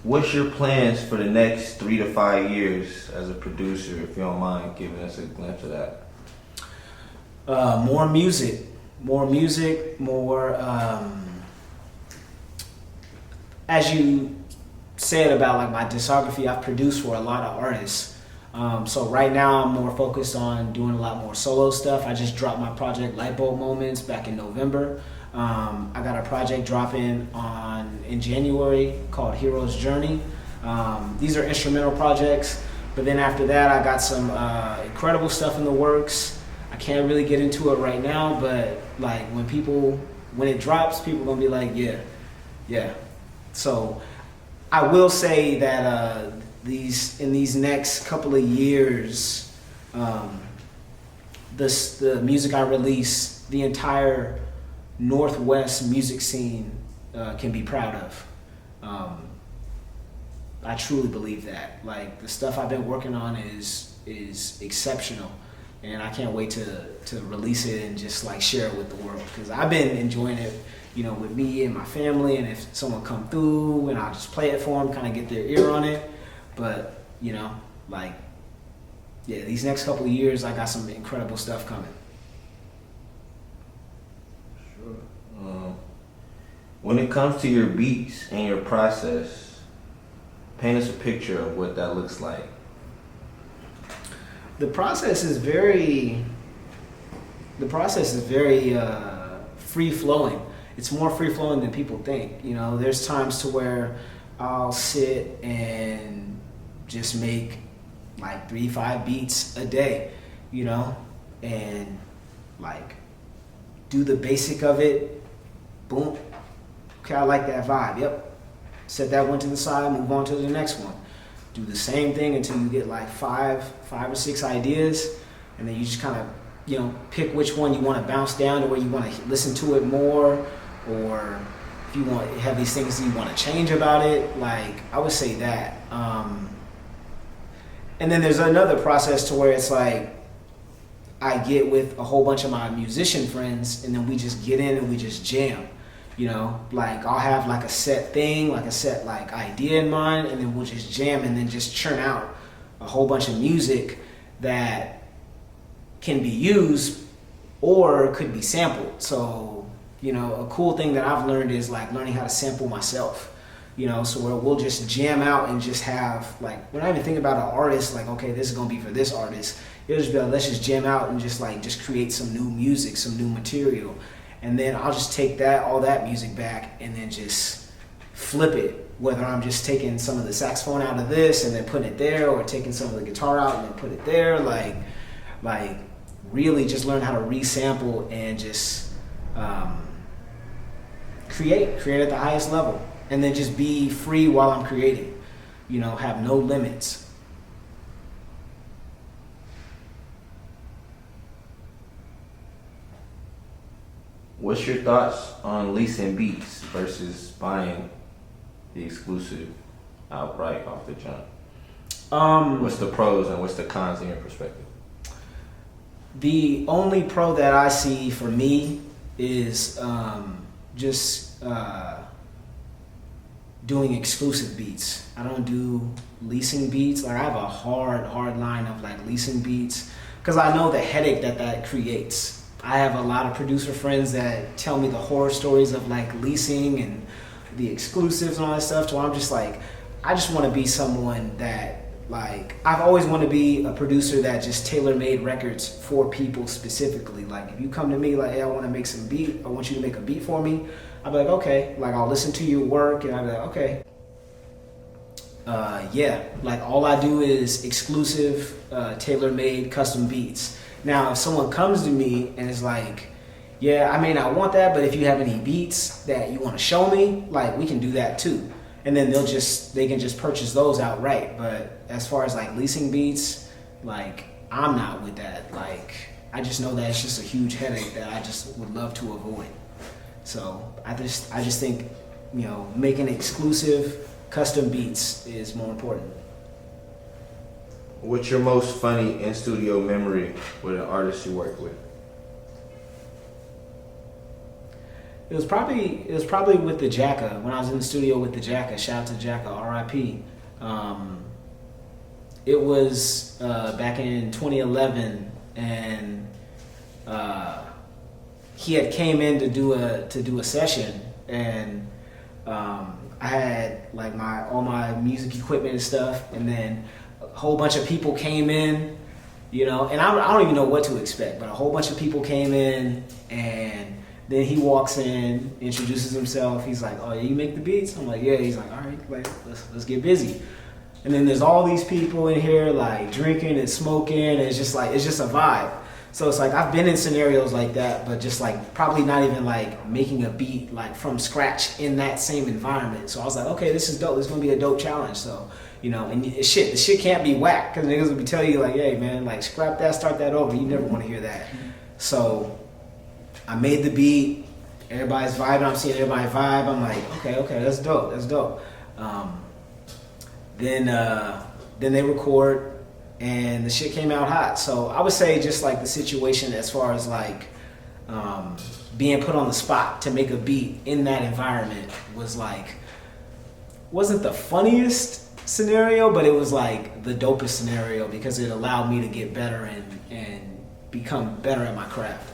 What's your plans for the next 3 to 5 years as a producer, if you don't mind giving us a glimpse of that? More music, more. As you said about like my discography, I've produced for a lot of artists. So right now I'm more focused on doing a lot more solo stuff. I just dropped my project Lightbulb Moments back in November. I got a project dropping in January called Hero's Journey. These are instrumental projects, but then after that I got some incredible stuff in the works. I can't really get into it right now, but like when it drops, people are gonna be like, yeah. So I will say that in these next couple of years, the music I release, the entire Northwest music scene can be proud of. I truly believe that. Like the stuff I've been working on is exceptional, and I can't wait to release it and just like share it with the world, because I've been enjoying it, with me and my family, and if someone come through and I'll just play it for them, kind of get their ear on it. But these next couple of years I got some incredible stuff coming. Sure. When it comes to your beats and your process, paint us a picture of what that looks like. The process is very free flowing. It's more free flowing than people think. There's times to where I'll sit and just make like 3-5 beats a day, and like do the basic of it. Boom. Okay, I like that vibe. Yep. Set that one to the side, move on to the next one. Do the same thing until you get like five or six ideas, and then you just kind of, pick which one you want to bounce down to, where you want to listen to it more, or if you want have these things that you want to change about it. Like I would say that. And then there's another process to where it's like I get with a whole bunch of my musician friends, and then we just get in and we just jam. Like I'll have like a set thing, like a set like idea in mind, and then we'll just jam and then just churn out a whole bunch of music that can be used or could be sampled. So, a cool thing that I've learned is like learning how to sample myself. So where we'll just jam out and just have like, we're not even thinking about an artist like, okay, this is gonna be for this artist. It'll just be like, let's just jam out and just create some new music, some new material. And then I'll just take all that music back and then just flip it. Whether I'm just taking some of the saxophone out of this and then putting it there, or taking some of the guitar out and then put it there, like really just learn how to resample and just create at the highest level. And then just be free while I'm creating, have no limits. What's your thoughts on leasing beats versus buying the exclusive outright off the jump? What's the pros and what's the cons in your perspective? The only pro that I see for me is doing exclusive beats. I don't do leasing beats. Like I have a hard line of like leasing beats, because I know the headache that creates. I have a lot of producer friends that tell me the horror stories of like leasing and the exclusives and all that stuff. So I'm just like, I just want to be someone that like, I've always wanted to be a producer that just tailor-made records for people specifically. Like if you come to me like, hey, I want to make some beat, I want you to make a beat for me, I'll be like, okay. Like I'll listen to your work and I'll be like, okay. Like all I do is exclusive, tailor-made custom beats. Now, if someone comes to me and is like, yeah, I may not want that, but if you have any beats that you want to show me, like we can do that too. And then they can just purchase those outright. But as far as like leasing beats, like I'm not with that. Like I just know that it's just a huge headache that I just would love to avoid. So I just think, making exclusive custom beats is more important. What's your most funny in-studio memory with an artist you work with? It was probably with the Jacka when I was in the studio with the Jacka. Shout out to Jacka, R.I.P. It was back in 2011, and he had came in to do a session, and I had like all my music equipment and stuff, and then a whole bunch of people came in, you know, and I don't even know what to expect, but a whole bunch of people came in, and then he walks in, introduces himself. He's like, "Oh, yeah, you make the beats?" I'm like, "Yeah." He's like, "All right, like let's get busy." And then there's all these people in here like drinking and smoking, and it's just a vibe. So it's like I've been in scenarios like that, but just like probably not even like making a beat like from scratch in that same environment. So I was like, okay, this is dope. This is gonna be a dope challenge. So, you know, and the shit can't be whack, because niggas will be telling you like, hey man, like scrap that, start that over. You never want to hear that. So I made the beat. Everybody's vibing. I'm seeing everybody vibe. I'm like, okay, that's dope. That's dope. Then they record, and the shit came out hot. So I would say just like the situation as far as like being put on the spot to make a beat in that environment wasn't the funniest scenario, but it was like the dopest scenario because it allowed me to get better and become better at my craft.